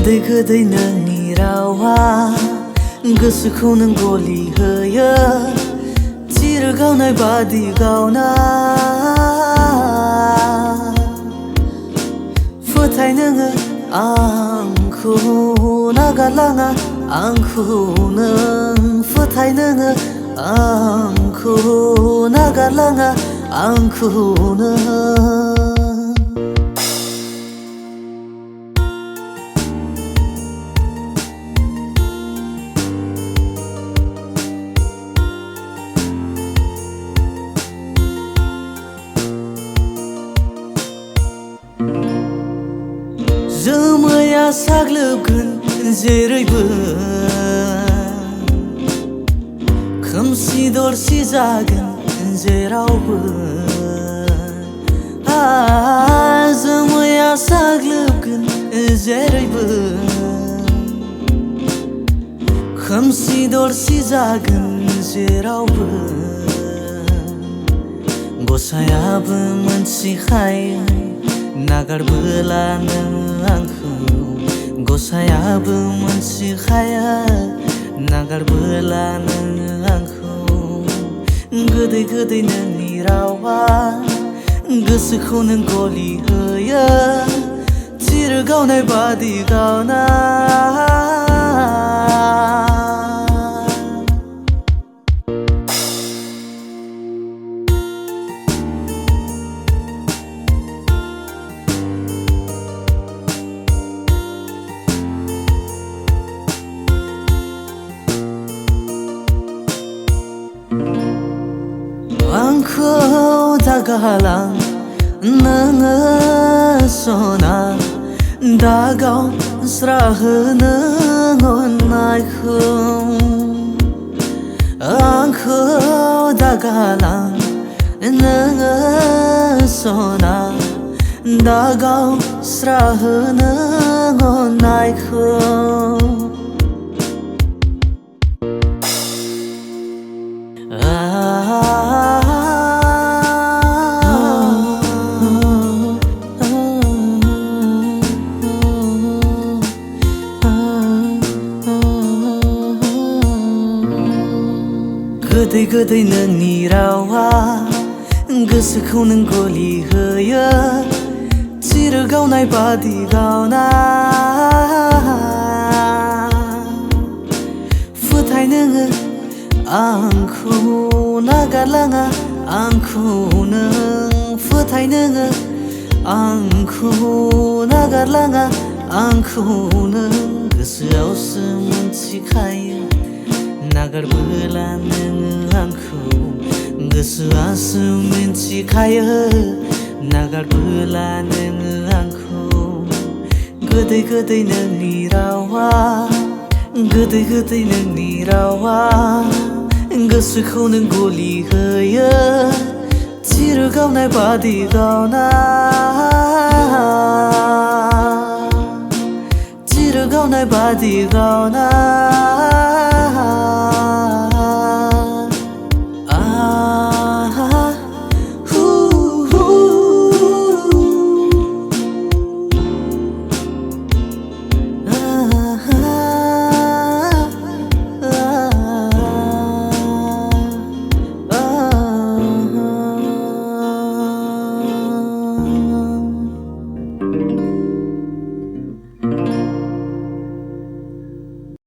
गोदै गोदै नोंनि रावा गोसोखौ नों गलि होयो थिर गावनाय बादि गावना फोथाय नोङो आंखौ नागारलाङा आंखौ नों फोथाय नोङो आंखौ नागारलाङा आंखौ नों जोमैया साग्लोबगोन जेरैबो खोमसि दरसि जागोन जेरावबो जोमैया साग्लोबगोन जेरैबो खोमसि दरसि जागोन जेरावबो गसायाबो मोनथिखायो नागारबोला नों आंखौ गसायाबो मोनथिखाया नागारबोला नों आंखौ गोदै गोदै नोंनि रावा गोसोखौ नों गलि होयो थिर गावनाय बादि गावना आंखौ दागालां नोङो सना दागावस्राहोनो अननायखौ आंखौ दागालां नोङो सना दागावस्राहोनो अननायखौ गोदै गोदै नोंनि रावा गोसोखौ नों गलि होयो थिर गावनाय बादि गावना फोथाय नोङो आंखौ नागारलाङा आंखौ नों फोथाय नोङो आंखौ नागारलाङा आंखौ नों गोसोआवसो मोनथिखायो नागारबोला नोङो आंखौ गोसोआसो मिन्थिखायो नागारबोला नोङो आंखौ गोदै गोदै नोंनि रावा गोदै गोदै नोंनि रावा गोसोखौ नों गलि होयो थिर गावनाय बादि गावना थिर गावनाय बादि गावना